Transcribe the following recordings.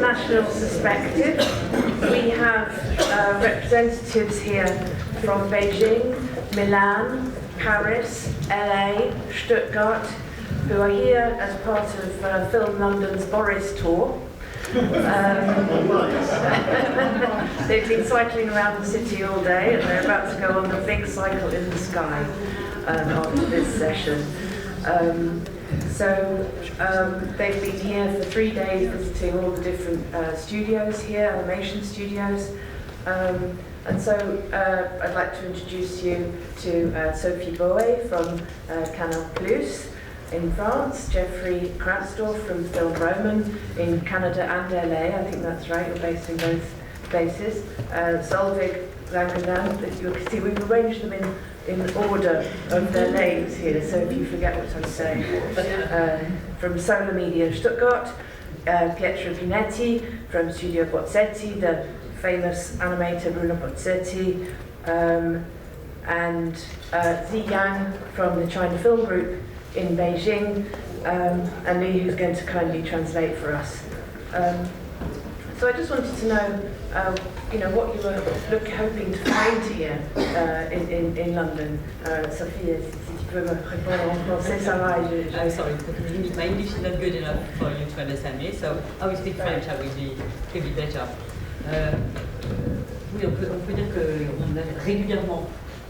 international perspective, we have representatives here from Beijing, Milan, Paris, LA, Stuttgart, who are here as part of Film London's Boris tour. They've been cycling around the city all day and they're about to go on the big cycle in the sky after this session. They've been here for 3 days visiting all the different studios here, animation studios. I'd like to introduce you to Sophie from Canal Plus in France, Jeffrey Kranzdorf from Film Roman in Canada and LA, I think that's right, we're based in both places. Solveig, Langeland, you can see we've arranged them in order of their names here, so if you forget what I'm saying. From Sola Media in Stuttgart, Pietro Pinetti from Studio Bozzetto, the famous animator Bruno Bozzetti, and Zi Yang from the China Film Group in Beijing, and Lee, who's going to kindly translate for us. So I just wanted to know, what you were hoping to find here in London. Sophie, si tu peux me répondre en français, ça va. I'm sorry, my English is not good enough for you to understand me, so I will speak French, I will be better. Oui, on peut dire que régulièrement,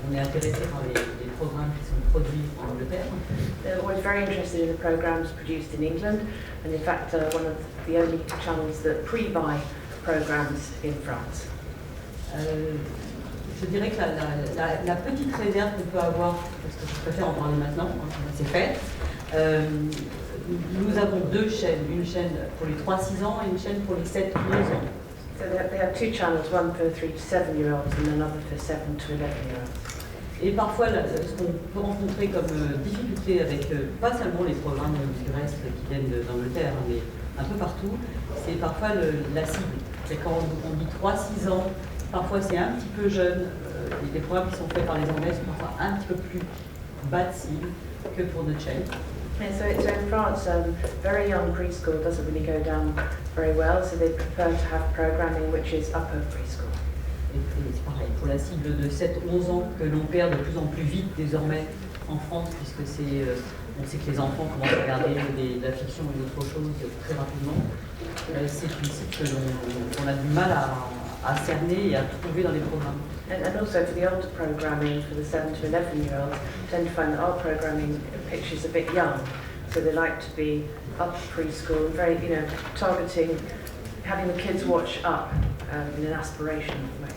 on est intéressé par les programmes qui sont produits en Angleterre. They're always very interested in the programs produced in England, and in fact, one of the only channels that pre-buy programs in France. Je dirais que la petite réserve qu'on peut avoir, parce que je préfère en parler maintenant, c'est fait. Nous avons 2 chaînes, une chaîne pour les 3-6 ans et une chaîne pour les 7-11 ans. So they have 2 channels, one for 3 to 7-year-olds and another for 7 to 11-year-olds. Et parfois, ce qu'on peut rencontrer comme difficulté avec pas seulement les programmes terrestres qui viennent d'Angleterre, mais un peu partout, c'est parfois la cible. C'est quand on dit 3-6 ans, parfois c'est un petit peu jeune, les programmes qui sont faits par les Anglais sont parfois un petit peu plus bas de cible que pour notre chaîne. Yeah, so in France, very young preschool doesn't really go down very well, so they prefer to have programming which is upper preschool. Et c'est pareil, pour la cible de 7-11 ans, que l'on perd de plus en plus vite désormais en France, puisque on sait que les enfants commencent à regarder de la fiction et d'autres choses très rapidement. C'est une cible qu'on a du mal à cerner et à trouver dans les programmes. And also for the older programming, for the 7 to 11-year-olds, tend to find that our programming pictures a bit young, so they like to be up preschool and very, targeting, having the kids watch up in an aspirational way.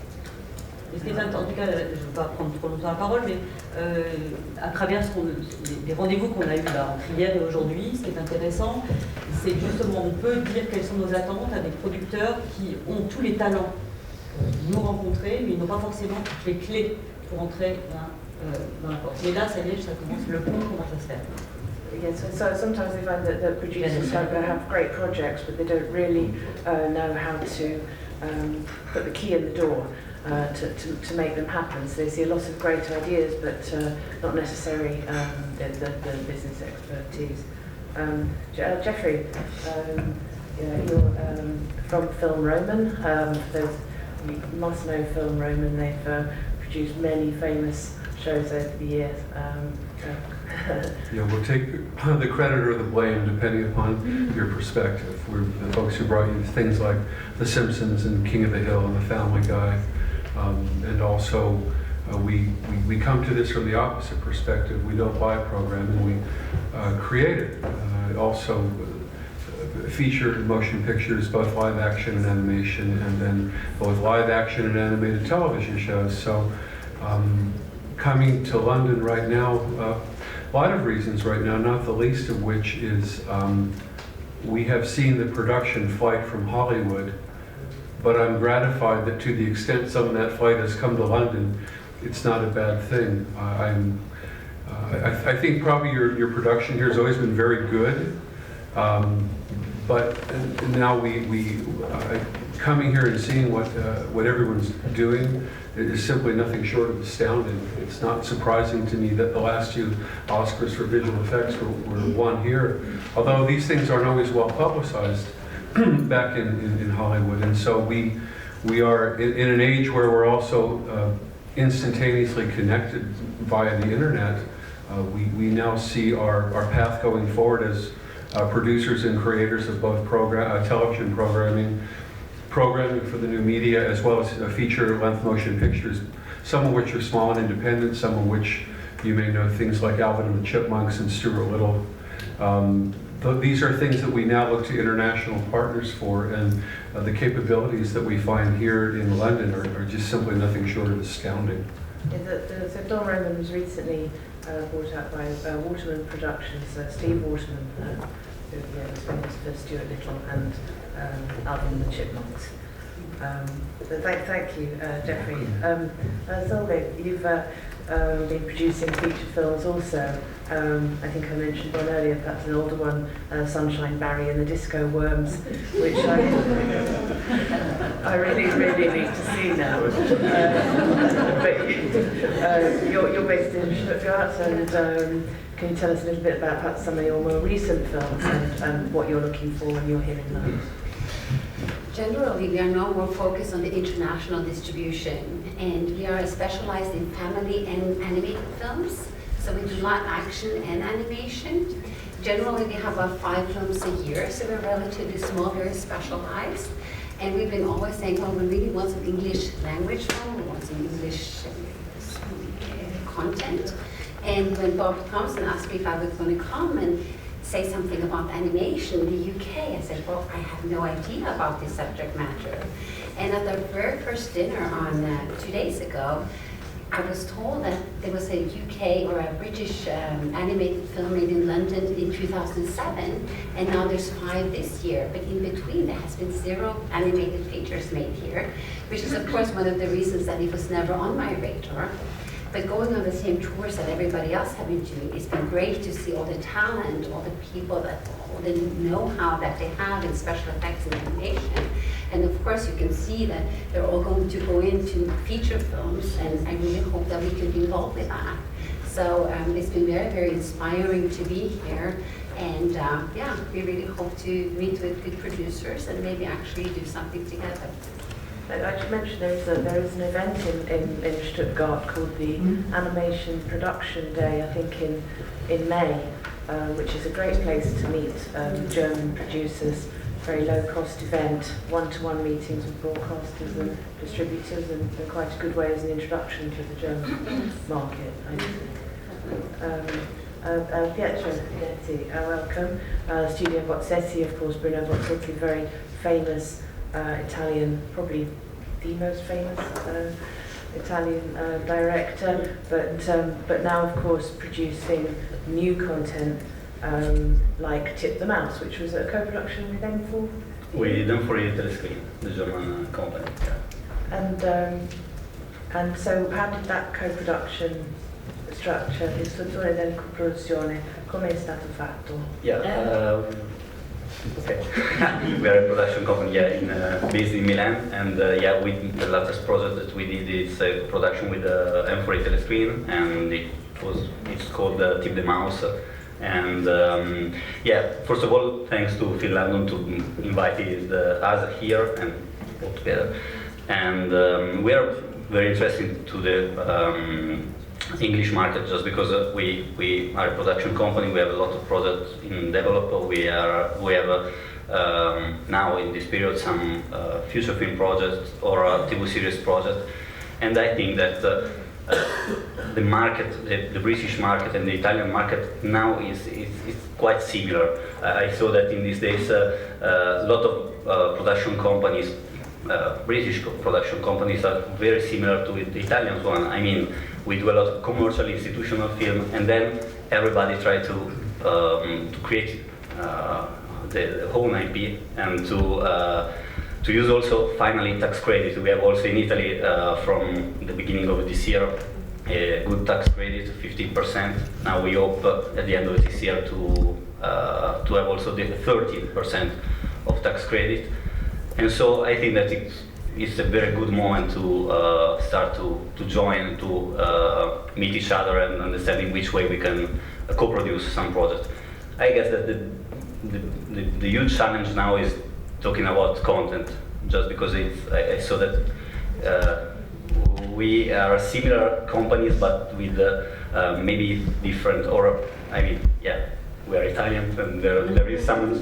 En tout cas, je ne veux pas prendre trop longtemps la parole, mais à travers les rendez-vous qu'on a eus là, entre hier et aujourd'hui, ce qui est intéressant, c'est que justement on peut dire quelles sont nos attentes à des producteurs qui ont tous les talents nous rencontrer, mais ils n'ont pas forcément toutes les clés pour entrer dans la porte. Mais là, ça y est, ça commence, le pont commence à se faire. Yes, so sometimes they find that the producers have great projects, but they don't really know how to put the key in the door to make them happen. So they see a lot of great ideas, but not necessarily the business expertise. Jeffrey, you're from Film Roman. You must know Film Roman. They've produced many famous shows over the years. Yeah, we'll take the credit or the blame depending upon your perspective. We're the folks who brought you things like The Simpsons and King of the Hill and The Family Guy. And also, we come to this from the opposite perspective. We don't buy programming, we create it. Also, feature motion pictures, both live action and animation, and then both live action and animated television shows. So, coming to London right now, a lot of reasons right now, not the least of which is we have seen the production flight from Hollywood, but I'm gratified that to the extent some of that flight has come to London, it's not a bad thing. I think probably your production here has always been very good, but now coming here and seeing what everyone's doing is simply nothing short of astounding. It's not surprising to me that the last 2 Oscars for visual effects were won here. Although these things aren't always well publicized, back in Hollywood. And so we are in an age where we're also instantaneously connected via the internet. We now see our path going forward as producers and creators of both television programming for the new media, as well as feature-length motion pictures, some of which are small and independent, some of which you may know things like Alvin and the Chipmunks and Stuart Little. These are things that we now look to international partners for, and the capabilities that we find here in London are just simply nothing short of astounding. Yeah, so Don Roman was recently brought out by Waterman Productions, Steve Waterman, who was famous for Stuart Little and Alvin and the Chipmunks. So thank you, Jeffrey. Solveig, you've been producing feature films also. I think I mentioned one earlier, perhaps an older one, Sunshine Barry and the Disco Worms, which I really need to see now. But you're based in Stuttgart, and can you tell us a little bit about perhaps some of your more recent films and what you're looking for when you're here in London? Generally, we are now more focused on the international distribution, and we are specialized in family and animated films. So we do live action and animation. Generally, we have about 5 films a year, so we're relatively small, very specialized. And we've been always saying, well, we really want some English language film, we want some English content. And when Bob Thompson asked me if I was going to come and say something about animation in the UK, I said, well, I have no idea about this subject matter. And at the very first dinner on 2 days ago, I was told that there was a UK or a British animated film made in London in 2007, and now there's 5 this year. But in between, there has been 0 animated features made here, which is, of course, one of the reasons that it was never on my radar. But going on the same tours that everybody else have been doing, it's been great to see all the talent, all the people, all the know-how that they have in special effects and animation. And of course, you can see that they're all going to go into feature films, and I really hope that we can be involved with that. So it's been very, very inspiring to be here. And yeah, we really hope to meet with good producers and maybe actually do something together. I should mention there is an event in Stuttgart called the Animation Production Day, I think in May, which is a great place to meet German producers. Very low-cost event, one-to-one meetings with broadcasters and distributors, and quite a good way as an introduction to the German market, I think. Pietro, Pinetti, welcome. Studio Bozzetto, of course, Bruno Bozzetto, very famous Italian, probably the most famous Italian director, but now, of course, producing new content. Like Tip the Mouse, which was a co-production with M4. We did them for Telescreen, the German company. Yeah. And so how did that co-production structure, il settore della coproduzione, come è stato fatto? Yeah. Okay. We are a production company, based in Milan, and the latest project that we did is a production with M4 Telescreen, and it's called Tip the Mouse. And first of all, thanks to Phil Landon to invite us here and all together. And we are very interested to the English market just because we are a production company. We have a lot of projects in development. We have now in this period some future film projects or TV series projects, and I think that. The market, the British market and the Italian market now is quite similar. I saw that in these days a lot of production companies, British production companies, are very similar to the Italian one. I mean, we do a lot of commercial institutional film, and then everybody try to create the whole IP and to use also finally tax credit. We have also in Italy from the beginning of this year a good tax credit, 15%. Now we hope at the end of this year to have also the 30% of tax credit. And so I think that it's a very good moment to start to join, to meet each other and understand in which way we can co-produce some projects. I guess that the huge challenge now is talking about content, just because I saw that we are similar companies, but with maybe different, or I mean, yeah, we are Italian, and there is some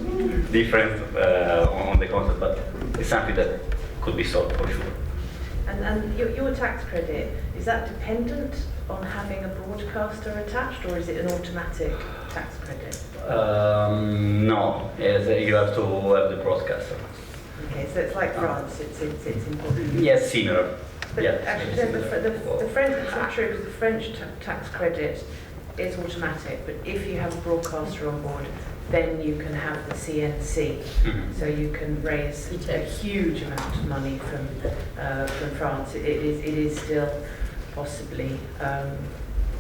difference on the content, but it's something that could be solved for sure. And your tax credit, is that dependent on having a broadcaster attached, or is it an automatic tax credit? No, you have to have the broadcaster. Okay, so it's like France, it's important. Yes, similar. But Yeah, actually, the French, it's not true, because the French tax credit is automatic, but if you have a broadcaster on board, then you can have the CMC. So you can raise a huge amount of money from France. It is still possibly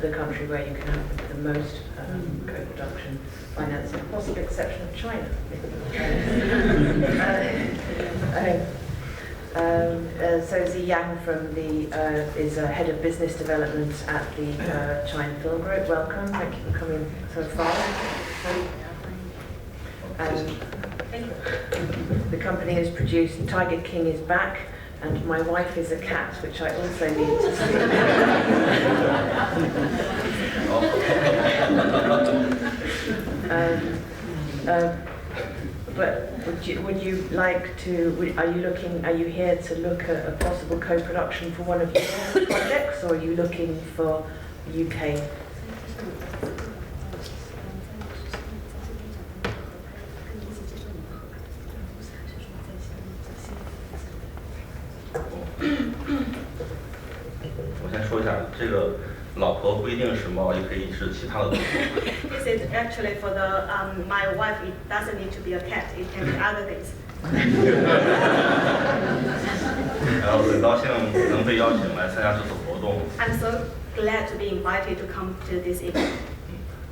the country where you can have the most co-production financing, possibly exception of China. So Zi Yang from is head of business development at the China Film Group. Welcome. Thank you for coming so far. The company has produced Tiger King is Back, and My Wife is a Cat, which I also need to see. But would you like to? Are you here to look at a possible co-production for one of your projects, or are you looking for UK? This is actually for the my wife. It doesn't need to be a cat. It can be other things. 很高兴能被邀请来参加这次活动。 I'm so glad to be invited to come to this event.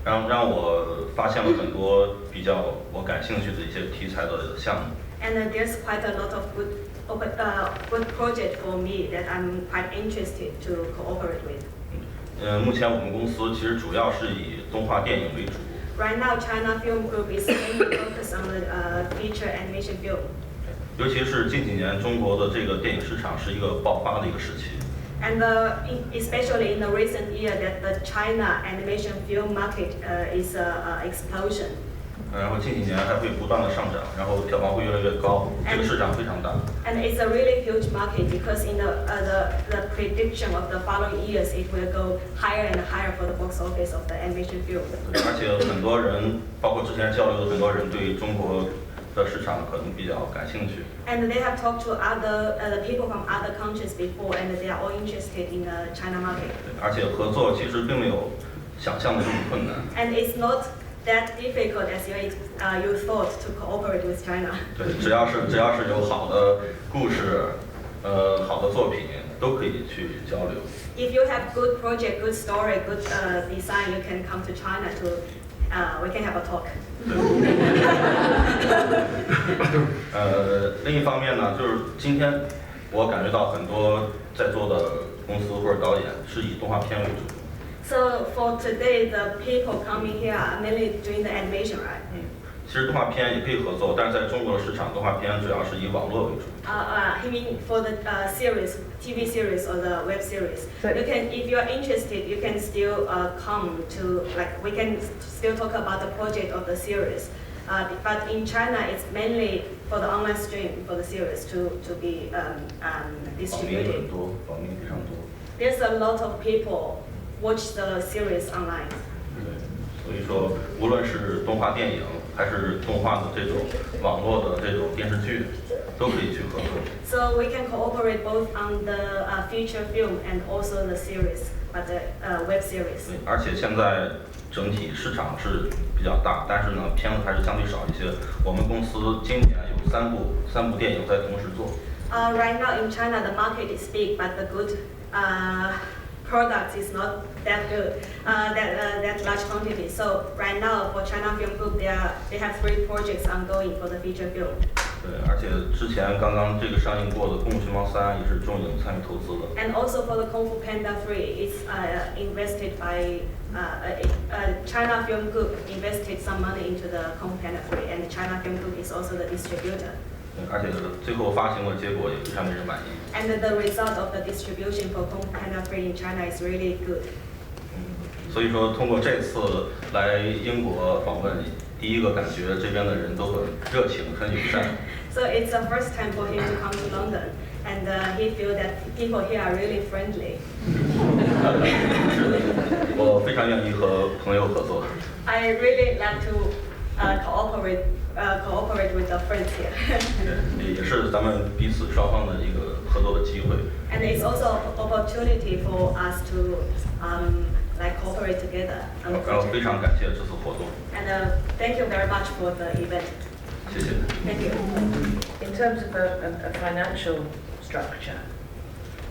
让我发现了很多比较我感兴趣的一些题材的项目。 And there's quite a lot of good project for me that I'm quite interested to cooperate with. 目前我们公司其实主要是以动画电影为主。 Right now, China Film Group is mainly focused on the feature animation film. 尤其是近几年中国的这个电影市场是一个爆发的一个时期。 And especially in the recent year, that the China animation film market is explosion. 然后近几年还会不断的上涨，然后票房会越来越高，这个市场非常大。 And it's a really huge market because in the prediction of the following years, it will go higher and higher for the box office of the animation film. 而且很多人，包括之前交流的很多人，对中国的市场可能比较感兴趣。 And they have talked to the people from other countries before, and they are all interested in the China market. 而且合作其实并没有想象的这么困难。 And it's not that difficult as you thought to cooperate with China. 对，只要是有好的故事，好的作品，都可以去交流。 If you have good project, good story, good design, you can come to China to we can have a talk. 另一方面呢，就是今天我感觉到很多在座的公司或者导演是以动画片为主。 So for today, the people coming here are mainly doing the animation, right? 其实动画片也可以合作，但是在中国的市场，动画片主要是以网络为主。 He mean for the series, TV series or the web series. You can, if you are interested, you can still come to we can still talk about the project of the series. But in China, it's mainly for the online stream for the series to be distributed. 网民非常多。 There's a lot of people watch the series online. 所以说，无论是动画电影还是动画的这种网络的这种电视剧，都可以去合作。 So we can cooperate both on the feature film and also the series, but the web series. 对，而且现在整体市场是比较大，但是呢，片子还是相对少一些。我们公司今年有三部电影在同时做。 Right now in China, the market is big, but the good products is not that good, that large quantity. So right now for China Film Group, they have 3 projects ongoing for the feature film. 对，而且之前刚刚这个上映过的《功夫熊猫3》也是中影参与投资的。 And also for the Kung Fu Panda 3, it's invested by China Film Group invested some money into the Kung Fu Panda 3, and China Film Group is also the distributor. 而且最后发行的结果也非常令人满意。And the result of the distribution for Kung Canal Free in China is really good. 所以说，通过这次来英国访问，第一个感觉这边的人都很热情、很友善。So it's the first time for him to come to London, and he feels that people here are really friendly. 是的，我非常愿意和朋友合作。I really like to cooperate with the friends here. 也是咱们彼此双方的一个合作的机会。And it's also an opportunity for us to cooperate together. 非常感谢这次活动。And thank you very much for the event. 谢谢。Thank you. In terms of a financial structure,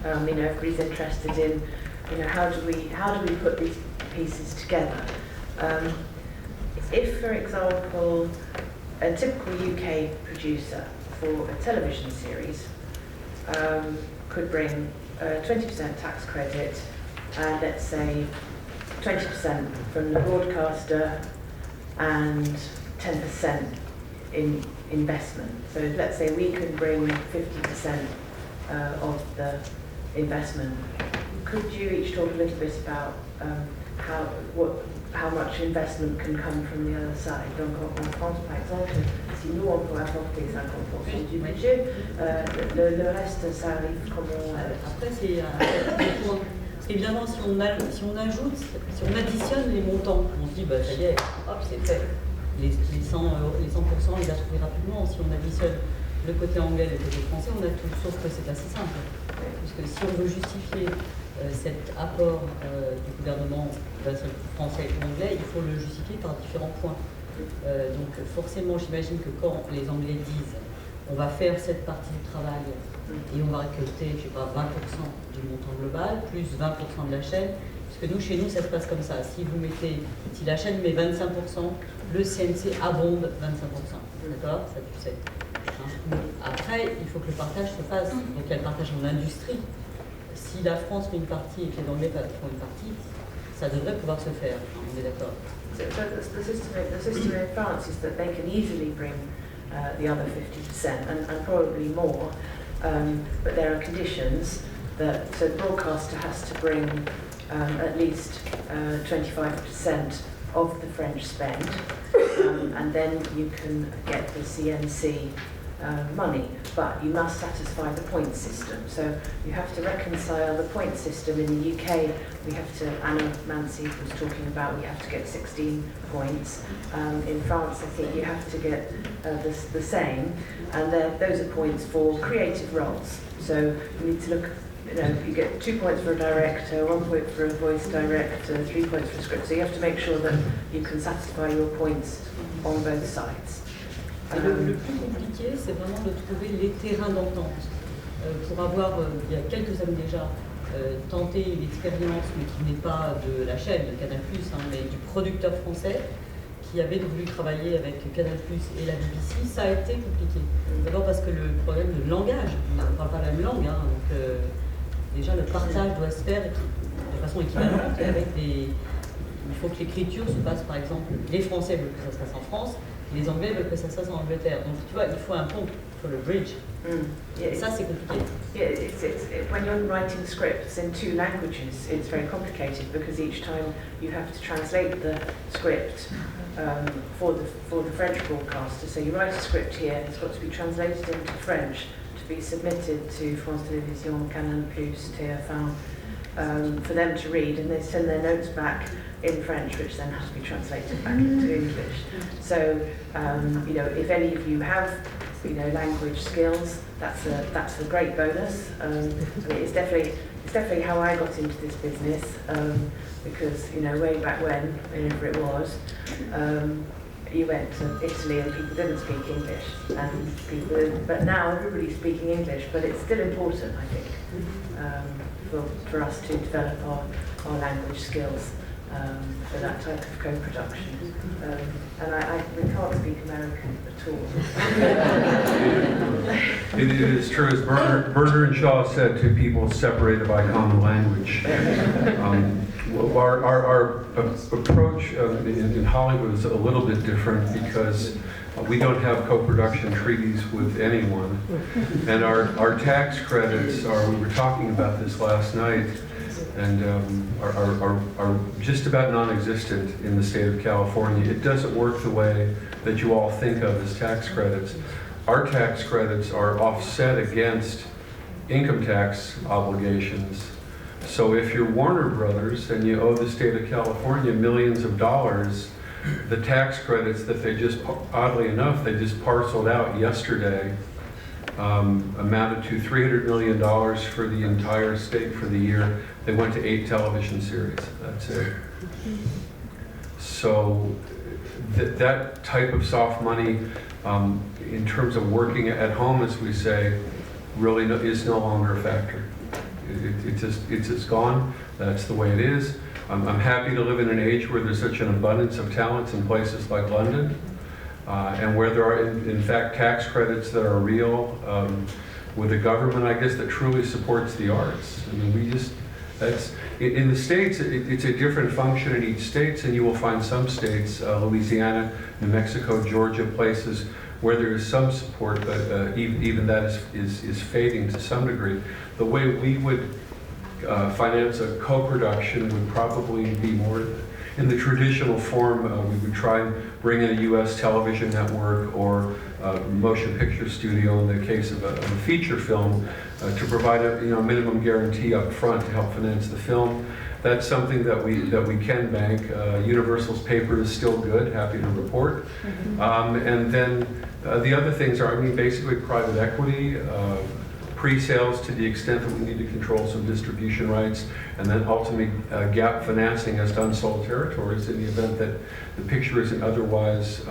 everybody's interested in, how do we put these pieces together? If, for example, a typical UK producer for a television series could bring 20% tax credit and let's say 20% from the broadcaster and 10% in investment. So let's say we can bring 50% of the investment. Could you each talk a little bit about how much investment can come from the other side? Donc en France, par exemple, si nous on peut apporter 50% du budget, le reste ça arrive comment? Après c'est parce qu'évidemment si on ajoute, si on additionne les montants, on se dit ça y est, hop c'est fait. Les 100%, on les a trouvés rapidement. Si on additionne le côté anglais et le côté français, on a tout, sauf que c'est assez simple. Puisque si on veut justifier cet apport du gouvernement d'un seul français ou anglais, il faut le justifier par différents points. Donc forcément, j'imagine que quand les Anglais disent on va faire cette partie du travail et on va récolter, 20% du montant global, plus 20% de la chaîne, parce que nous, chez nous, ça se passe comme ça. Si la chaîne met 25%, le CMC abonde 25%. D'accord? Ça, tu sais. Après, il faut que le partage se fasse. Donc, il y a le partage en industrie. Si la France fait une partie et que les Anglais font une partie, ça devrait pouvoir se faire. On est d'accord. So the system in France is that they can easily bring the other 50% and probably more, but there are conditions that so the broadcaster has to bring at least 25% of the French spend, and then you can get the CMC money, but you must satisfy the point system. So you have to reconcile the point system. In the UK, we have to, Anna Mancy was talking about, we have to get 16 points. In France, I think you have to get the same, and those are points for creative roles. So you need to look, you get 2 points for a director, 1 point for a voice director, 3 points for a script. So you have to make sure that you can satisfy your points on both sides. Le plus compliqué, c'est vraiment de trouver les terrains d'entente. Pour avoir, il y a quelques années déjà, tenté l'expérience, mais qui n'est pas de la chaîne Canal+, mais du producteur français, qui avait voulu travailler avec Canal+ et la BBC, ça a été compliqué. D'abord parce que le problème de langage, on ne parle pas la même langue, donc déjà le partage doit se faire de façon équivalente. Il faut que l'écriture se passe, par exemple, les Français veulent que ça se passe en France, les Anglais veulent que ça se passe en Angleterre. Donc tu vois, il faut un pont, il faut le bridge. Yeah, Ça, c'est compliqué. Yeah, when you're writing scripts in 2 languages, it's very complicated because each time you have to translate the script for the French broadcaster. So you write a script here, it's got to be translated into French to be submitted to France Télévisions, Canal+, TF1, for them to read, and they send their notes back in French, which then has to be translated back into English. So, if any of you have, language skills, that's a great bonus. It's definitely how I got into this business, because way back when, whenever it was, you went to Italy and people didn't speak English, but now everybody's speaking English. But it's still important, I think, for us to develop our language skills. For that type of co-production. We can't speak American at all. It is true, as Bernard Shaw said, to people separated by common language. Our approach in Hollywood is a little bit different because We don't have co-production treaties with anyone. And our tax credits are, we were talking about this last night, and are just about non-existent in the state of California. It doesn't work the way that you all think of as tax credits. Our tax credits are offset against income tax obligations. So if you're Warner Brothers and you owe the state of California millions of dollars, the tax credits that they just, oddly enough, they just parceled out yesterday, amounted to $300 million for the entire state for the year. They went to 8 television series. That's it. So that type of soft money, in terms of working at home, as we say, really is no longer a factor. It's just gone. That's the way it is. I'm happy to live in an age where there's such an abundance of talents in places like London, and where there are, in fact, tax credits that are real, with a government, I guess, that truly supports the arts. I mean, that's, in the States, it's a different function in each state, and you will find some states, Louisiana, New Mexico, Georgia, places where there is some support, but even that is fading to some degree. The way we would finance a co-production would probably be more in the traditional form. We would try and bring in a U.S. television network or motion picture studio in the case of a feature film to provide a minimum guarantee up front to help finance the film. That's something that we can bank. Universal's paper is still good, happy to report. And then the other things are, basically private equity, pre-sales to the extent that we need to control some distribution rights, and then ultimately gap financing as to unsold territories in the event that the picture isn't otherwise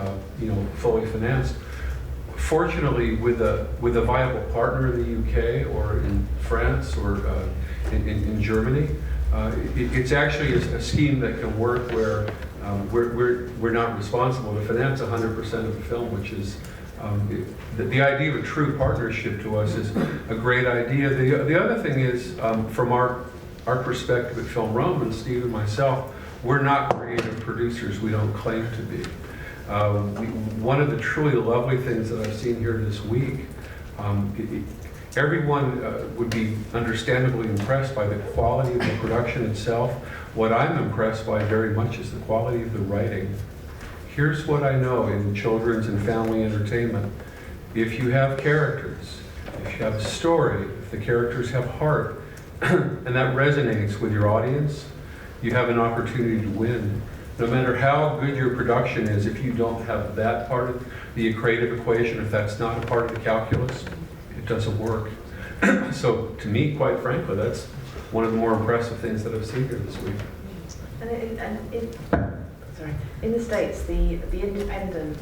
fully financed. Fortunately, with a viable partner in the UK or in France or in Germany, it's actually a scheme that can work where we're not responsible to finance 100% of the film, which is the idea of a true partnership to us is a great idea. The other thing is, from our perspective at Film Rome, and Steve and myself, we're not creative producers. We don't claim to be. One of the truly lovely things that I've seen here this week, everyone would be understandably impressed by the quality of the production itself. What I'm impressed by very much is the quality of the writing. Here's what I know in children's and family entertainment. If you have characters, if you have a story, if the characters have heart, and that resonates with your audience, you have an opportunity to win. No matter how good your production is, if you don't have that part of the creative equation, if that's not a part of the calculus, it doesn't work. So to me, quite frankly, that's one of the more impressive things that I've seen here this week. In the States, the independent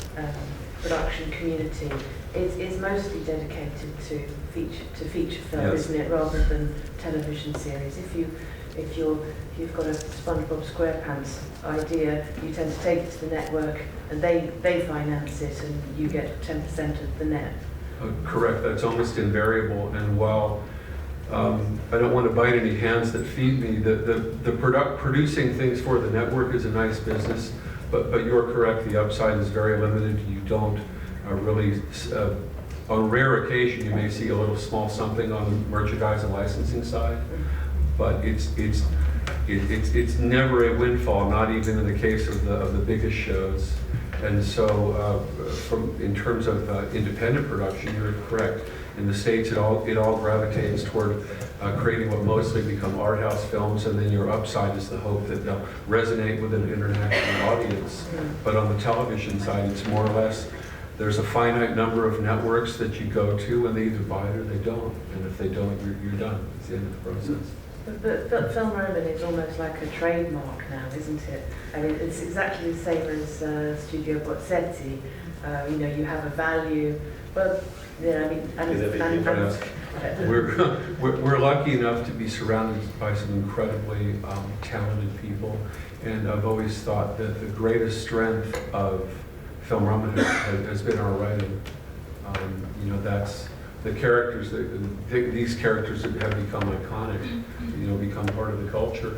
production community is mostly dedicated to feature film, Yes. isn't it, rather than television series. If you've got a SpongeBob SquarePants idea, you tend to take it to the network, and they finance it, and you get 10% of the net. Correct. That's almost invariable. And while I don't want to bite any hands that feed me, producing things for the network is a nice business, but you're correct. The upside is very limited. You don't really. On rare occasion, you may see a little small something on the merchandise and licensing side, but it's never a windfall. Not even in the case of the biggest shows. And so, in terms of independent production, you're correct. In the States, it all gravitates toward creating what mostly become art house films, and then your upside is the hope that they'll resonate with an international audience. But on the television side, it's more or less, there's a finite number of networks that you go to, and they either buy it or they don't. And if they don't, you're done. It's the end of the process. But Film Roman is almost like a trademark now, isn't it? I mean, it's exactly the same as Studio Bozzetti. You have a value. Well, yeah, I mean, we're lucky enough to be surrounded by some incredibly talented people, and I've always thought that the greatest strength of Film Roman has been our writing. That's the characters. These characters have become iconic. Become part of the culture.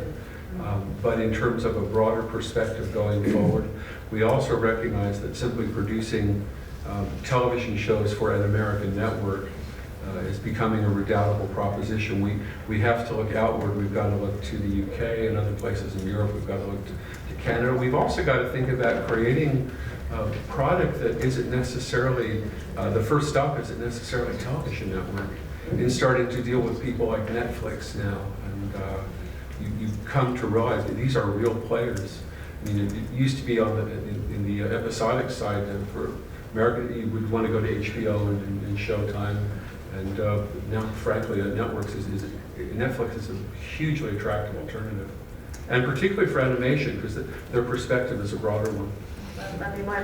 But in terms of a broader perspective going forward, we also recognize that simply producing television shows for an American network is becoming a redoubtable proposition. We have to look outward. We've got to look to the UK and other places in Europe. We've got to look to Canada. We've also got to think about creating a product that isn't necessarily, the first stop isn't necessarily a television network, in starting to deal with people like Netflix now. And you come to realize that these are real players. I mean, it used to be on in the episodic side for American, you would want to go to HBO and Showtime. And now, frankly, Netflix is a hugely attractive alternative. And particularly for animation, because their perspective is a broader one. I mean, my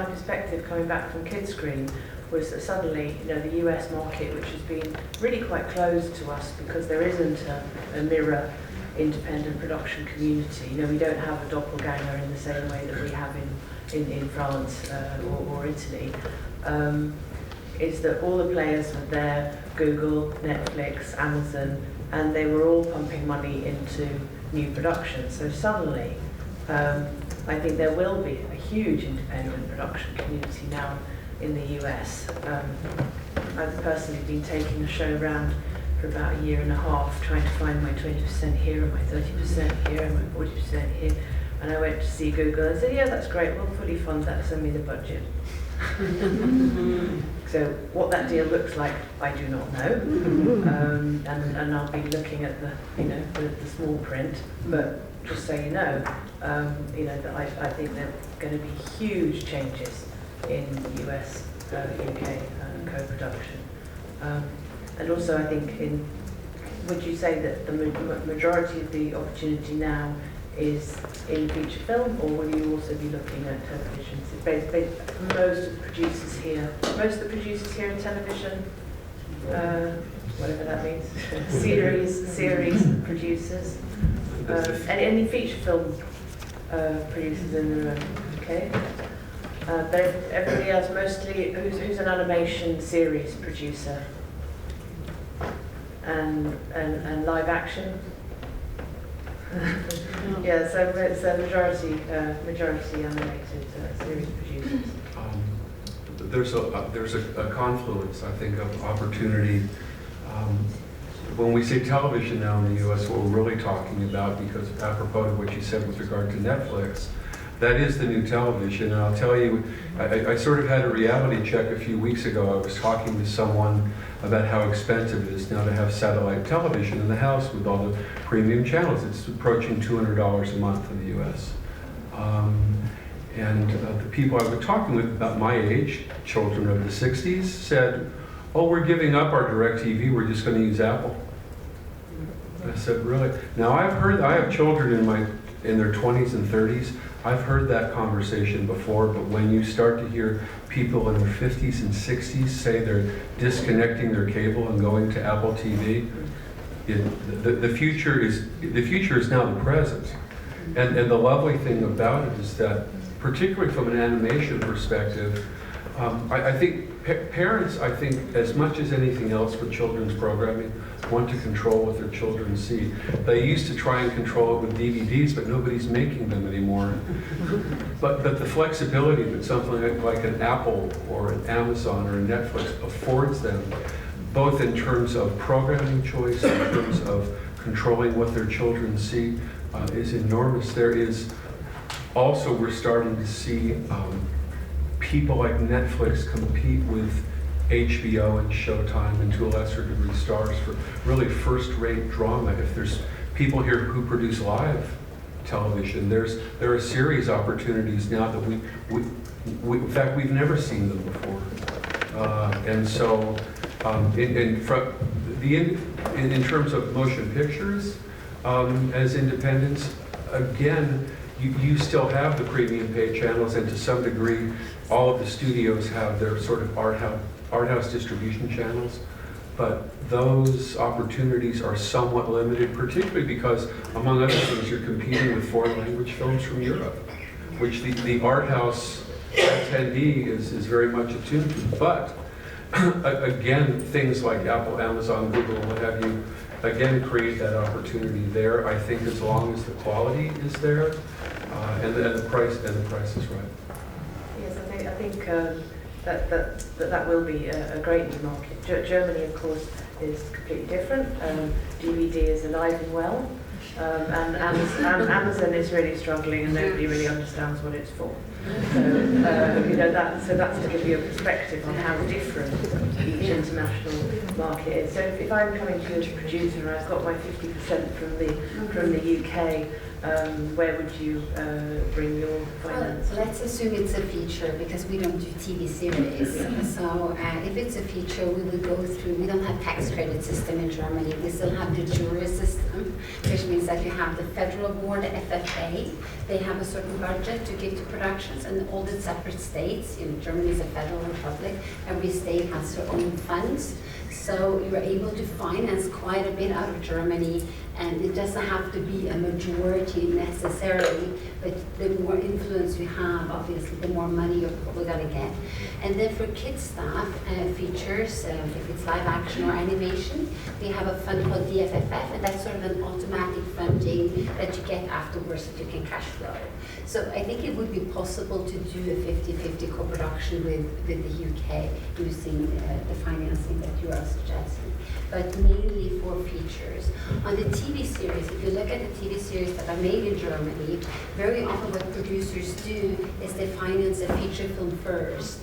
perspective coming back from Kidscreen was that suddenly, you know, the US market, which has been really quite closed to us because there isn't a mirror independent production community. You know, we don't have a doppelganger in the same way that we have in France or Italy. Is that all the players were there, Google, Netflix, Amazon, and they were all pumping money into new productions. So suddenly, I think there will be a huge independent production community now in the US. I've personally been taking a show around for about a year and a half, trying to find my 20% here and my 30% here and my 40% here. And I went to see Google and said, yeah, that's great, we'll fully fund that, send me the budget. So what that deal looks like, I do not know, and I'll be looking at the small print. But just so you know that I think there are going to be huge changes in US, UK co-production, and also I think would you say that the majority of the opportunity now is in feature film, or will you also be looking at television? Most of the producers here in television, whatever that means, series producers, any feature film producers in the room, okay? But everybody else, mostly, who's an animation series producer? And live action? Yeah, so it's a majority animated series producers. There's a confluence, I think, of opportunity. When we say television now in the U.S., what we're really talking about, because apropos of what you said with regard to Netflix, that is the new television. And I'll tell you, I sort of had a reality check a few weeks ago. I was talking to someone about how expensive it is now to have satellite television in the house with all the premium channels. It's approaching $200 a month in the U.S. And the people I was talking with about my age, children of the 60s, said, oh, we're giving up our DirecTV, we're just going to use Apple. I said, really? Now I have children in their 20s and 30s. I've heard that conversation before, but when you start to hear people in their 50s and 60s say they're disconnecting their cable and going to Apple TV, the future is now the present. And the lovely thing about it is that, particularly from an animation perspective, I think parents, as much as anything else with children's programming, want to control what their children see. They used to try and control it with DVDs, but nobody's making them anymore. But the flexibility that something like an Apple or an Amazon or a Netflix affords them, both in terms of programming choice, in terms of controlling what their children see, is enormous. There is also, we're starting to see people like Netflix compete with HBO and Showtime, and to a lesser degree Starz, for really first-rate drama. If there's people here who produce live television, there are series opportunities now that we in fact, we've never seen them before. And so, in terms of motion pictures, as independents, again, you still have the premium pay channels, and to some degree, all of the studios have their sort of art house distribution channels. But those opportunities are somewhat limited, particularly because, among other things, you're competing with foreign language films from Europe, which the art house attendee is very much attuned to. But again, things like Apple, Amazon, Google, what have you, again, create that opportunity there. I think as long as the quality is there, and the price is right. Yes, I think that will be a great new market. Germany, of course, is completely different. DVD is alive and well, and Amazon is really struggling, and nobody really understands what it's for. So so that's to give you a perspective on how different each international market is. So if I'm coming to you as a producer and I've got my 50% from the UK, where would you bring your finance? Well, let's assume it's a feature, because we don't do TV series. So if it's a feature, we will go through, we don't have tax credit system in Germany. We still have the jury system, which means that you have the federal board, the FFA. They have a certain budget to give to productions, and all the separate states. Germany is a federal republic. Every state has their own funds. So you're able to finance quite a bit out of Germany, and it doesn't have to be a majority necessarily, but the more influence you have, obviously, the more money you're probably going to get. And then for kids stuff, features, if it's live action or animation, we have a fund called DFFF, and that's sort of an automatic funding that you get afterwards that you can cash flow. So I think it would be possible to do a 50-50 co-production with the UK using the financing that you are suggesting, but mainly for features. On the TV series, if you look at the TV series that are made in Germany, very often what producers do is they finance a feature film first,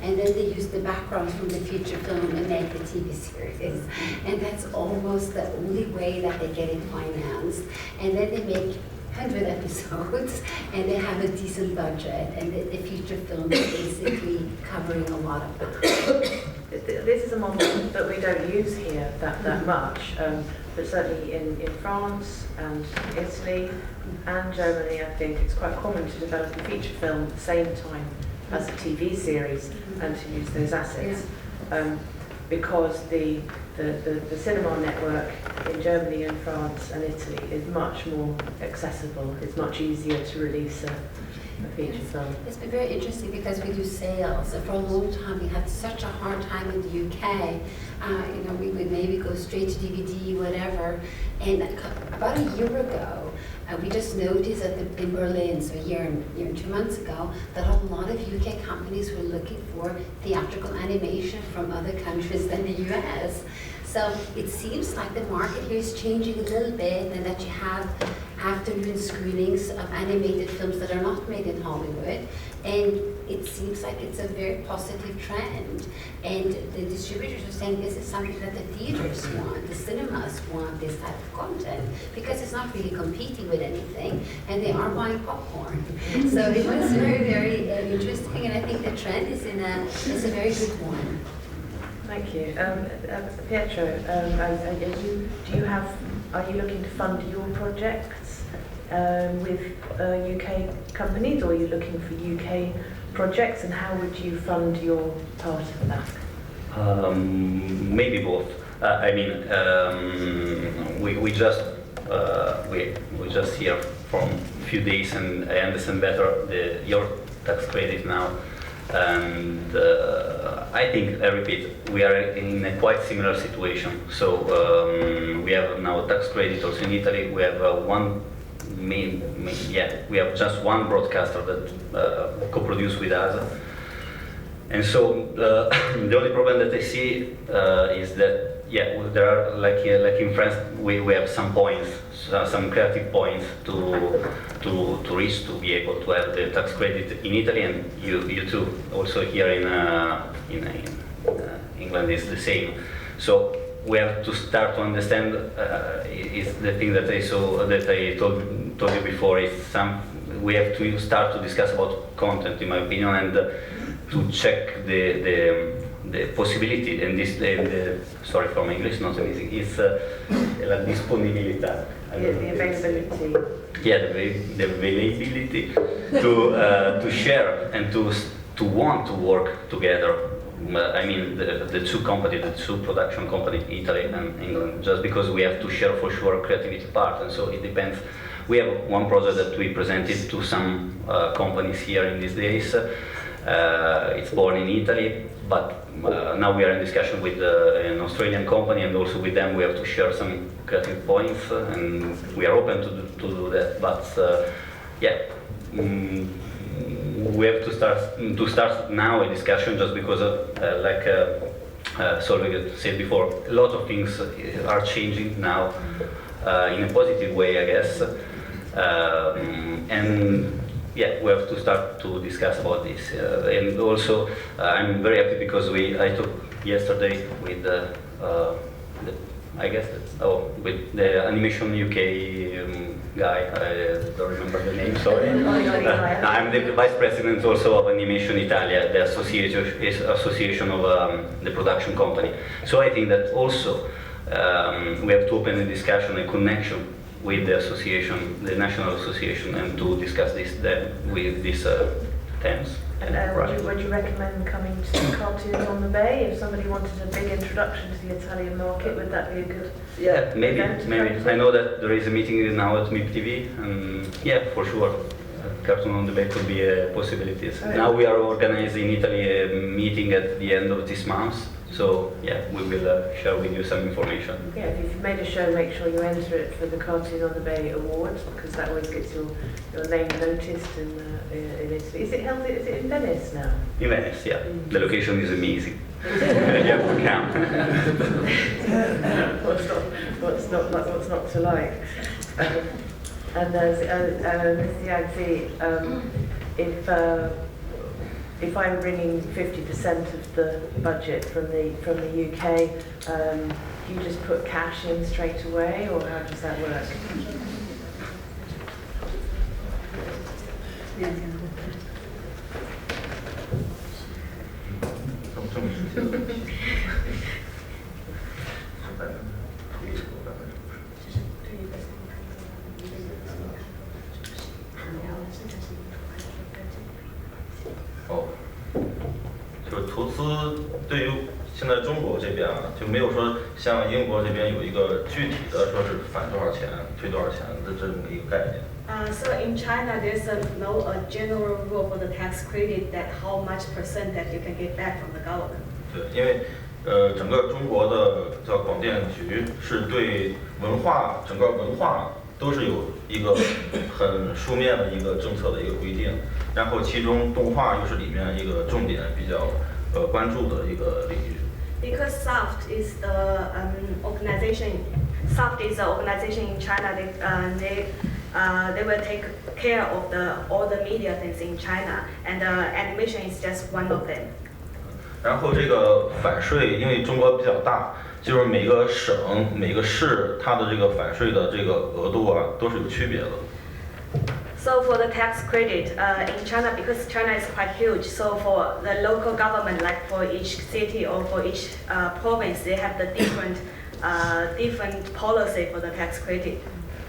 and then they use the background from the feature film and make the TV series. And that's almost the only way that they get it financed. And then they make 100 episodes, and they have a decent budget, and the feature film is basically covering a lot of that. This is a model that we don't use here that much, but certainly in France and Italy and Germany, I think it's quite common to develop a feature film at the same time as a TV series and to use those assets, because the cinema network in Germany and France and Italy is much more accessible. It's much easier to release a feature film. It's been very interesting because we do sales. For a long time, we had such a hard time in the UK. We would maybe go straight to DVD, whatever. And about a year ago, we just noticed that in Berlin, so a year and 2 months ago, that a lot of UK companies were looking for theatrical animation from other countries than the US. So it seems like the market here is changing a little bit, and that you have afternoon screenings of animated films that are not made in Hollywood, and it seems like it's a very positive trend. And the distributors are saying this is something that the theaters want, the cinemas want this type of content, because it's not really competing with anything, and they are buying popcorn. So it was very, very interesting, and I think the trend is a very good one. Thank you. Pietro, are you looking to fund your projects with UK companies, or are you looking for UK projects, and how would you fund your part of that? Maybe both. We just here from a few days, and I understand better your tax credit now. And I think, I repeat, we are in a quite similar situation. So we have now tax credit also in Italy. We have we have just one broadcaster that co-produce with us. And so the only problem that I see is that there are, like in France, we have some points, some creative points to reach to be able to have the tax credit in Italy, and you too. Also here in England is the same. So we have to start to understand. Is the thing that I saw, that I told you before, is we have to start to discuss about content, in my opinion, and to check the possibility, and sorry for my English, not amazing, it's la disponibilità. The availability. Yeah, the availability to share and to want to work together. I mean, the two companies, the two production companies, Italy and England, just because we have to share for sure creativity part, and so it depends. We have one project that we presented to some companies here in these days. It's born in Italy, but now we are in discussion with an Australian company, and also with them we have to share some creative points, and we are open to do that. But we have to start now a discussion just because like Solveig said before, a lot of things are changing now in a positive way, I guess. And yeah, we have to start to discuss about this. And also, I'm very happy because I talked yesterday with with the Animation UK guy. I don't remember the name, sorry. I'm the vice president also of Animation Italia, the association of the production company. So I think that also we have to open a discussion, a connection with the association, the national association, and to discuss this with these themes. And would you recommend coming to Cartoons on the Bay if somebody wanted a big introduction to the Italian market? Would that be a good? Yeah, maybe. event? I know that there is a meeting now at MIP TV, and yeah, for sure, Cartoon on the Bay could be a possibility. Right. Now we are organizing in Italy a meeting at the end of this month. So yeah, we will share with you some information. Yeah, if you've made a show, make sure you enter it for the Cartoon on the Bay Awards, because that always gets your name noticed in Italy. Is it held? Is it in Venice now? In Venice, yeah. The location is amazing. You have to come. What's not to like? And there's if I'm bringing 50% of the budget from the UK, do you just put cash in straight away, or how does that work?就是投资对于现在中国这边啊，就没有说像英国这边有一个具体的说是返多少钱、退多少钱的这么一个概念。So in China, there's no general rule for the tax credit that how much percent that you can get back from the government. 对，因为整个中国的叫广电局是对整个文化都是有一个很书面的一个政策的一个规定，然后其中动画又是里面一个重点比较关注的一个领域。Because SAFT is the organization. SAFT is an organization in China. They will take care of all the media things in China, and animation is just one of them. 然后这个返税，因为中国比较大，就是每个省、每个市，它的这个返税的这个额度啊，都是有区别的。So for the tax credit in China, because China is quite huge, so for the local government, like for each city or for each province, they have the different policy for the tax credit.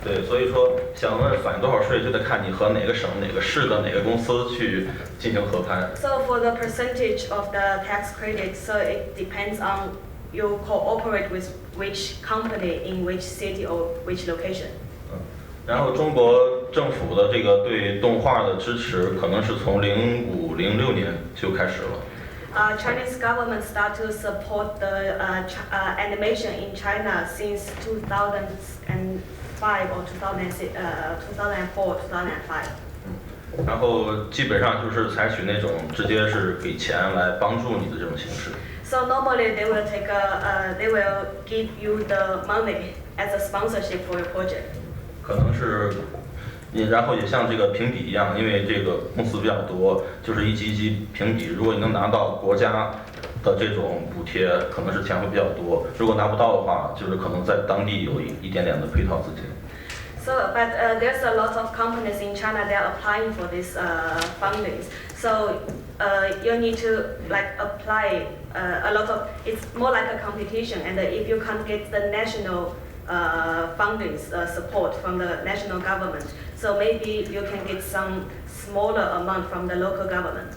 对，所以说想问返多少税，就得看你和哪个省、哪个市的哪个公司去进行合拍。So for the percentage of the tax credit, so it depends on you cooperate with which company in which city or which location. 然后中国政府的这个对动画的支持，可能是从05、06年就开始了。Chinese government start to support the animation in China since 2005 or 2004, 2005. 然后基本上就是采取那种直接是给钱来帮助你的这种形式。So normally they will give you the money as a sponsorship for your project. 可能是，然后也像这个评比一样，因为这个公司比较多，就是一级一级评比。如果你能拿到国家的这种补贴，可能是钱会比较多；如果拿不到的话，就是可能在当地有一点点的配套资金。So, but there's a lot of companies in China that are applying for this fundings. So you need to apply a lot of. It's more like a competition, and if you can't get the national funding support from the national government, so maybe you can get some smaller amount from the local government.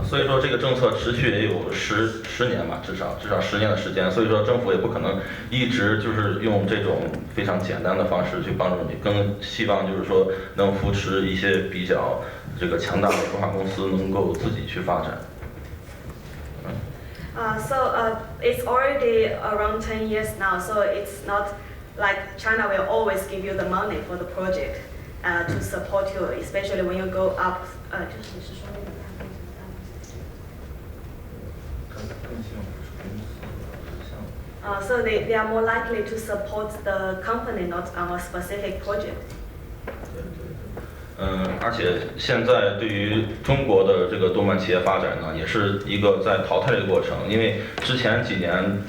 所以说这个政策持续也有十年吧，至少10年的时间。所以说政府也不可能一直就是用这种非常简单的方式去帮助你，更希望就是说能扶持一些比较这个强大的动画公司能够自己去发展。So it's already around 10 years now, so it's not like China will always give you the money for the project to support you, especially when you go up 就是你是说那个他为什么So they are more likely to support the company, not on a specific project. 而且现在对于中国的这个动漫企业发展呢，也是一个在淘汰的过程。因为之前几年，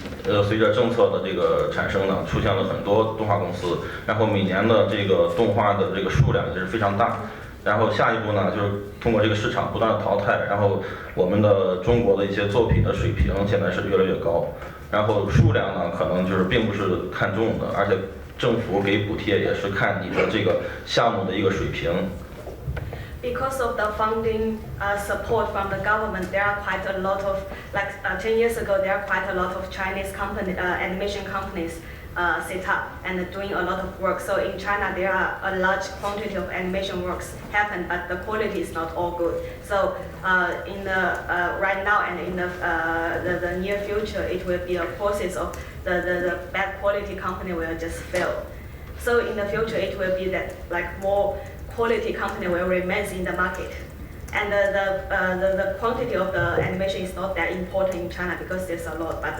随着政策的这个产生呢，出现了很多动画公司，然后每年的这个动画的这个数量也是非常大。然后下一步呢，就是通过这个市场不断的淘汰，然后我们的中国的一些作品的水平现在是越来越高，然后数量呢可能就是并不是看重的，而且政府给补贴也是看你的这个项目的一个水平。Because of the funding support from the government, there are quite a lot of, 10 years ago, there are quite a lot of Chinese animation companies set up and doing a lot of work. So in China, there are a large quantity of animation works happen, but the quality is not all good. So in the right now and in the near future, it will be a process of the bad quality company will just fail. So in the future, it will be that more quality company will remain in the market. And the quantity of the animation is not that important in China because there's a lot, but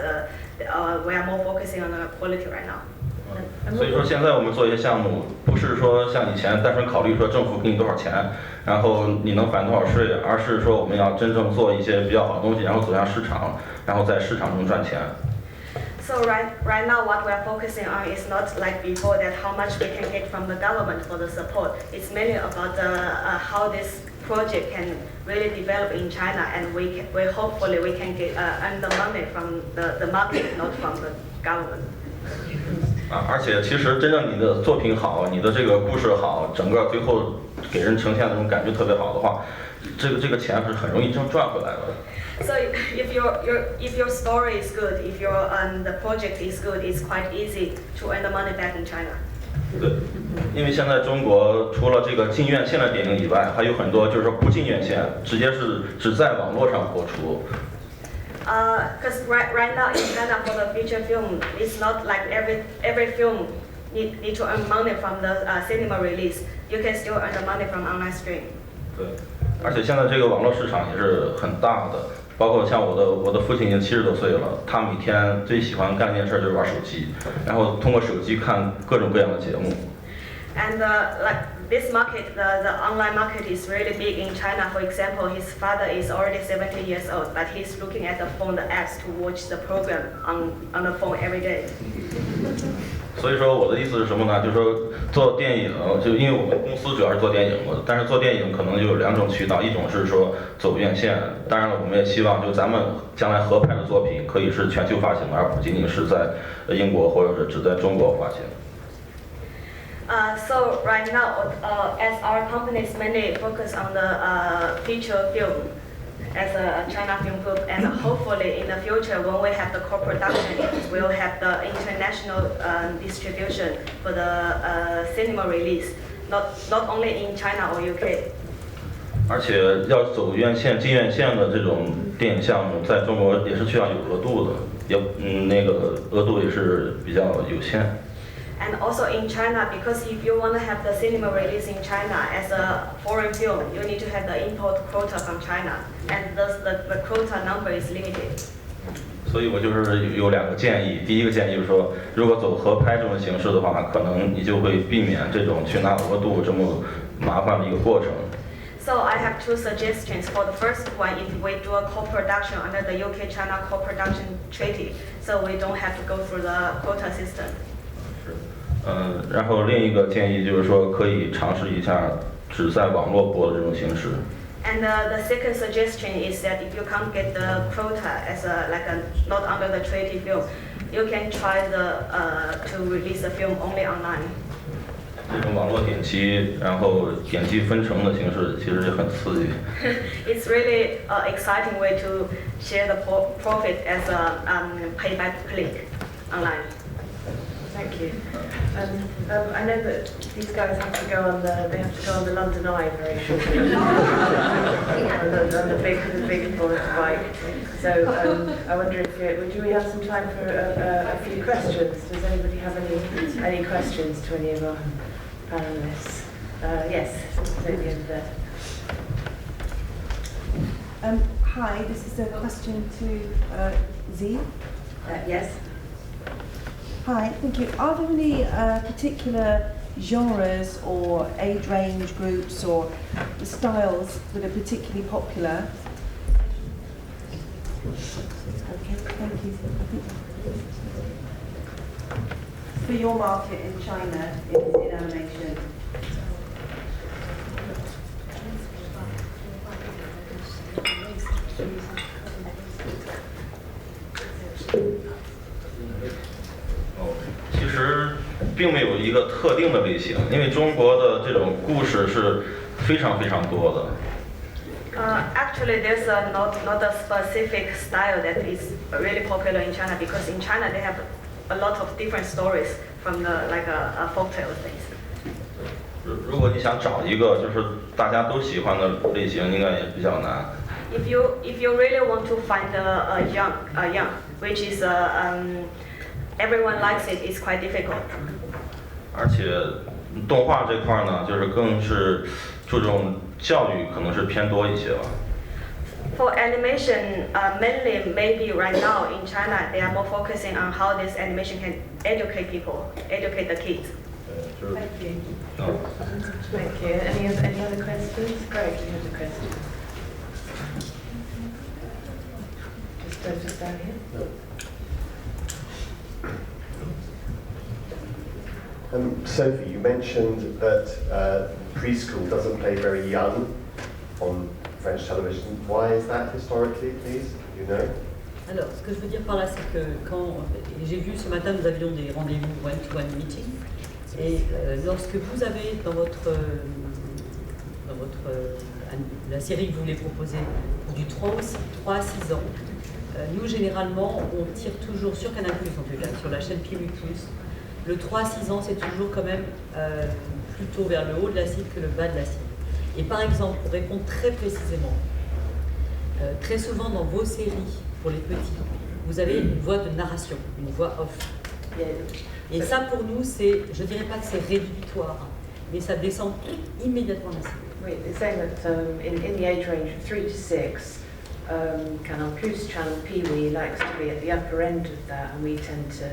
we are more focusing on the quality right now. 所以说现在我们做一些项目，不是说像以前单纯考虑说政府给你多少钱，然后你能返多少税，而是说我们要真正做一些比较好的东西，然后走向市场，然后在市场中赚钱。So right now what we are focusing on is not like before that how much we can get from the government for the support. It's mainly about how this project can really develop in China, and we hopefully we can get earn the money from the market, not from the government. 而且其实真正你的作品好，你的这个故事好，整个最后给人呈现的那种感觉特别好的话，这个钱是很容易赚回来的。So if your story is good, if your the project is good, it's quite easy to earn the money back in China. 对，因为现在中国除了这个进院线的电影以外，还有很多就是说不进院线，直接是只在网络上播出。Because right now in China for the feature film, it's not like every film need to earn money from the cinema release. You can still earn the money from online stream. 对，而且现在这个网络市场也是很大的。包括像我的父亲已经70多岁了，他每天最喜欢干一件事就是玩手机，然后通过手机看各种各样的节目。And this market, the online market is really big in China. For example, his father is already 70 years old, but he's looking at the phone, the apps to watch the program on the phone every day. 所以说我的意思是什么呢？就是说做电影，就因为我们公司主要是做电影嘛，但是做电影可能就有2种渠道，一种是说走院线，当然了，我们也希望就咱们将来合拍的作品可以是全球发行，而不仅仅是在英国或者是只在中国发行。So right now, as our company is mainly focused on the feature film, as a China film group, and hopefully in the future when we have the co-production, we'll have the international distribution for the cinema release, not only in China or UK. 而且要走院线、进院线的这种电影项目，在中国也是需要有额度的，那个额度也是比较有限。And also in China, because if you want to have the cinema release in China as a foreign film, you need to have the import quota from China, and thus the quota number is limited. 所以我就是有2个建议，第一个建议就是说，如果走合拍这种形式的话，可能你就会避免这种去拿额度这么麻烦的一个过程。So I have 2 suggestions. For the first one, if we do a co-production under the UK-China co-production treaty, so we don't have to go through the quota system. 然后另一个建议就是说，可以尝试一下只在网络播的这种形式。And the second suggestion is that if you can't get the quota as not under the treaty film, you can try to release the film only online. 这种网络点击，然后点击分成的形式，其实也很刺激。It's really an exciting way to share the profit as a pay by click online. Thank you. I know that these guys have to go on the London Eye very shortly. on the big motorbike. So I wonder if we have some time for a few questions. Does anybody have any questions to any of our panelists? Yes, over there. Hi, this is a question to Z. Yes. Hi, thank you. Are there any particular genres or age range groups or styles that are particularly popular? Okay, thank you. For your market in China, in animation.其实并没有一个特定的类型，因为中国的这种故事是非常非常多的。Actually, there's not a specific style that is really popular in China because in China they have a lot of different stories from the a folktale things. 如果你想找一个就是大家都喜欢的类型，应该也比较难。If you really want to find a young, which is everyone likes it, it's quite difficult. 而且动画这块呢，就是更是注重教育，可能是偏多一些吧。For animation, mainly maybe right now in China, they are more focusing on how this animation can educate people, educate the kids. Thank you. No. Thank you. Any other questions? Greg, you have a question. Just down here. Sophie, you mentioned that preschool doesn't play very young on French television. Why is that historically, please? Do you know? Alors, ce que je veux dire par là, c'est que quand j'ai vu ce matin, nous avions des rendez-vous one-to-one meeting, et lorsque vous avez dans votre la série que vous voulez proposer pour du 3 à 6 ans, nous généralement on tire toujours sur Canal+, en tout cas, sur la chaîne Pietro. Le 3 à 6 ans, c'est toujours quand même plutôt vers le haut de la cible que le bas de la cible. Et par exemple, pour répondre très précisément, très souvent dans vos séries, pour les petits, vous avez une voix de narration, une voix off. Et ça, pour nous, c'est, je dirais pas que c'est rédhibitoire, mais ça descend immédiatement la cible. Oui, they're saying that in the age range of 3 to 6, Canal Plus channel Pee-wee likes to be at the upper end of that, and we tend to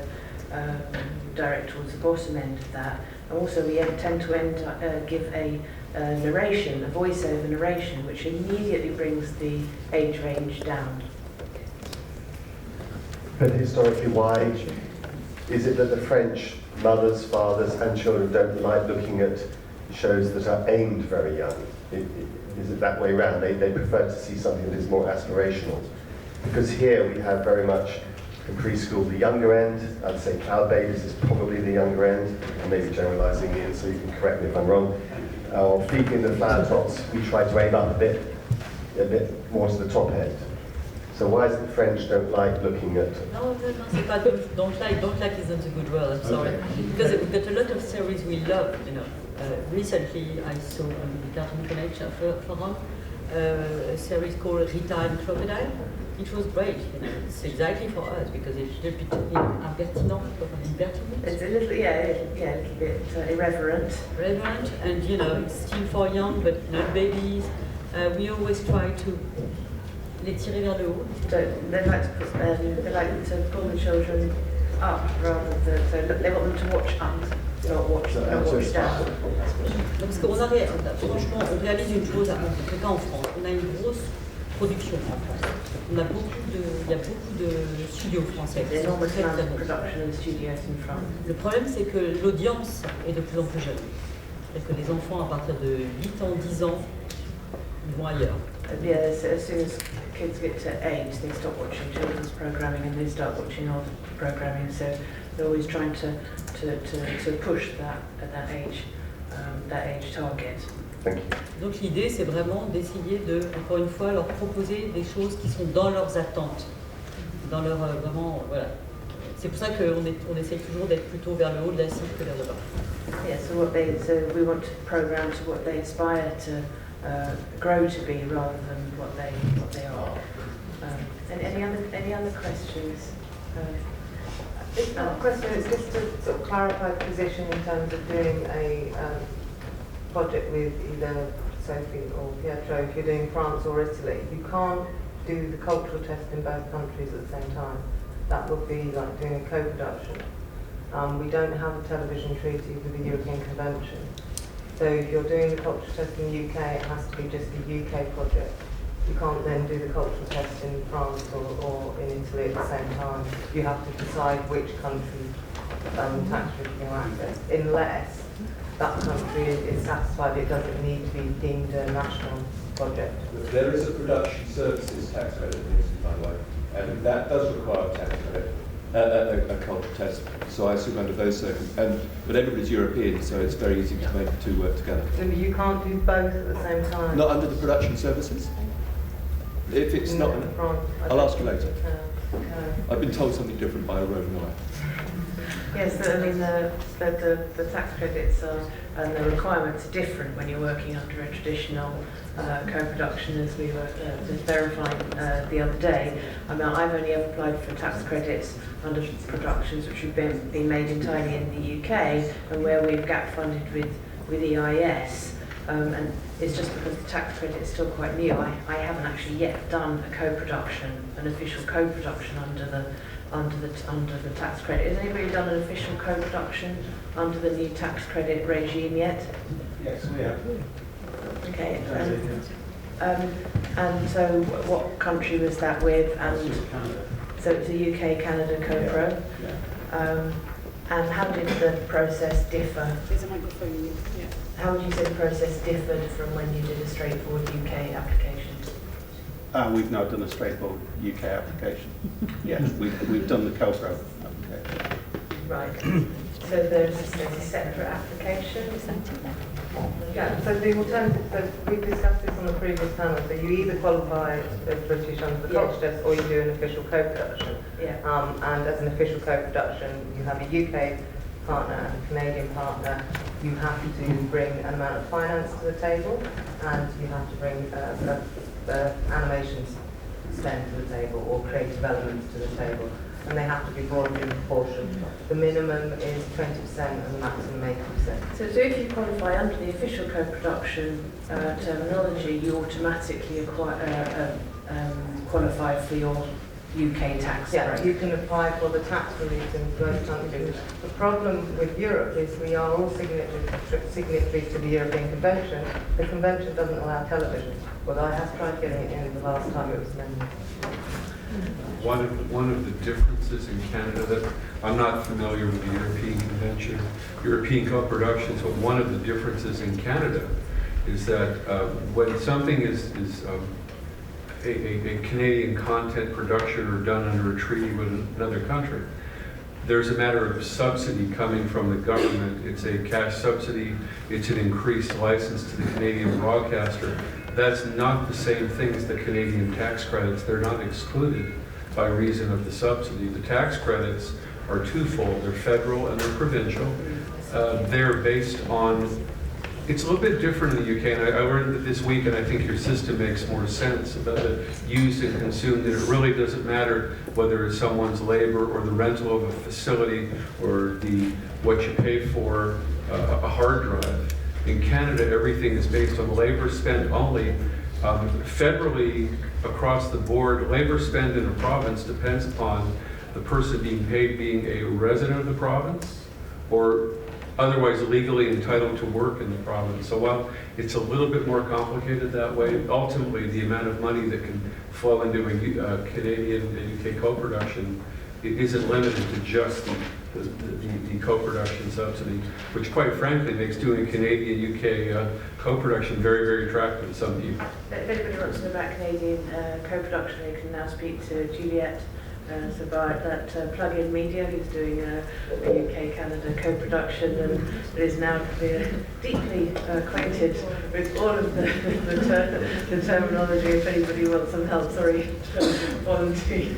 direct towards the bottom end of that. And also we tend to give a narration, a voiceover narration, which immediately brings the age range down. But historically, why is it that the French mothers, fathers and children don't like looking at shows that are aimed very young? Is it that way around? They prefer to see something that is more aspirational. Because here we have very much in preschool the younger end. I'd say Cloud Babies is probably the younger end. I may be generalising Ian, so you can correct me if I'm wrong. Feeding in the Flower Tots, we try to aim up a bit more to the top end. So why is it the French don't like looking at? No, c'est pas don't like isn't a good word. I'm sorry, because we've got a lot of series we love. You know, recently I saw on the Cartoon Connection forum a series called Rita and Crocodile. It was great. You know, it's exactly for us because it's a bit impertinent. It's a little, a little bit irreverent. Irreverent, and you know, it's still for young, but not babies. We always try to les tirer vers le haut. So they like to pull the children up rather than, so they want them to watch up, not watch down. Parce qu'on franchement, on réalise une chose, en tout cas en France, on a une grosse production en France. Il y a beaucoup de studios français. There's enormous amount of production in studios in France. Le problème, c'est que l'audience est de plus en plus jeune. C'est-à-dire que les enfants, à partir de 8 ans, 10 ans, ils vont ailleurs. Yeah, so as soon as kids get to 8, they stop watching children's programming and they start watching older programming. So they're always trying to push that at that age target. Thank you. Donc l'idée, c'est vraiment d'essayer de, encore une fois, leur proposer des choses qui sont dans leurs attentes, dans leur vraiment, voilà. C'est pour ça qu'on essaie toujours d'être plutôt vers le haut de la cible que vers le bas. Yeah, so we want to program to what they aspire to grow to be rather than what they are. And any other questions? Question is just to sort of clarify the position in terms of doing a project with either Sophie or Pietro, if you're doing France or Italy, you can't do the cultural test in both countries at the same time. That would be like doing a co-production. We don't have a television treaty with the European Convention. So if you're doing the cultural test in the UK, it has to be just a UK project. You can't then do the cultural test in France or in Italy at the same time. You have to decide which country tax treaty you access, unless that country is satisfied it doesn't need to be deemed a national project. There is a production services tax credit, by the way, and that does require a tax credit, a cultural test. So I assume under those circumstances, but everybody's European, so it's very easy to make the two work together. So you can't do both at the same time? Not under the production services? If it's not, I'll ask you later. I've been told something different by a roving lawyer. Yes, I mean the tax credits are, and the requirements are different when you're working under a traditional co-production, as we were just verifying the other day. I mean, I've only ever applied for tax credits under productions which have been made entirely in the UK and where we've gap funded with EIS. And it's just because the tax credit is still quite new. I haven't actually yet done a co-production, an official co-production under the tax credit. Has anybody done an official co-production under the new tax credit regime yet? Yes, we have. Okay. And so what country was that with? And so it's a UK Canada co-pro. Yeah. And how did the process differ? There's a microphone. Yeah. How would you say the process differed from when you did a straightforward UK application? We've now done a straightforward UK application. Yes, we've done the co-pro application. Right. So there's a separate application? Yeah, so the alternative, so we discussed this on the previous panel, so you either qualify as British under the culture test or you do an official co-production. Yeah. And as an official co-production, you have a UK partner and a Canadian partner. You have to bring an amount of finance to the table, and you have to bring animations spend to the table or creative elements to the table, and they have to be broadly in proportion. The minimum is 20% and the maximum 80%. So if you qualify under the official co-production terminology, you automatically qualify for your UK tax Yeah, break. you can apply for the tax relief in both countries. The problem with Europe is we are all signatories to the European Convention. The Convention doesn't allow television, but I have tried getting it in the last time it was amended. One of the differences in Canada that I'm not familiar with the European Convention, European co-productions, but one of the differences in Canada is that when something is a Canadian content production or done under a treaty with another country, there's a matter of subsidy coming from the government. It's a cash subsidy, it's an increased license to the Canadian broadcaster. That's not the same thing as the Canadian tax credits. They're not excluded by reason of the subsidy. The tax credits are twofold. They're federal and they're provincial. They're based on, it's a little bit different in the UK, and I learned that this week, and I think your system makes more sense about the used and consumed, that it really doesn't matter whether it's someone's labor or the rental of a facility or what you pay for a hard drive. In Canada, everything is based on labor spent only. Federally, across the board, labor spent in a province depends upon the person being paid being a resident of the province or otherwise legally entitled to work in the province. So while it's a little bit more complicated that way, ultimately the amount of money that can flow into a Canadian and UK co-production isn't limited to just the co-production subsidy, which quite frankly makes doing Canadian-UK co-production very, very attractive to some people. If anybody wants to know about Canadian co-production, you can now speak to Juliet Sophie at Plug-in Media, who's doing a UK-Canada co-production and is now deeply acquainted with all of the terminology. If anybody wants some help, sorry, volunteer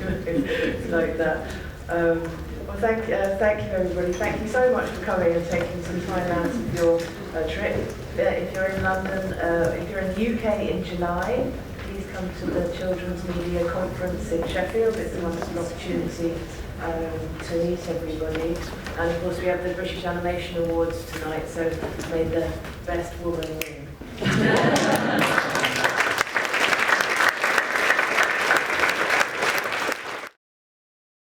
like that. Well, thank you everybody. Thank you so much for coming and taking some time out of your trip. If you're in London, if you're in the UK in July, please come to the Children's Media Conference in Sheffield. It's a wonderful opportunity to meet everybody. And of course we have the British Animation Awards tonight, so may the best woman win.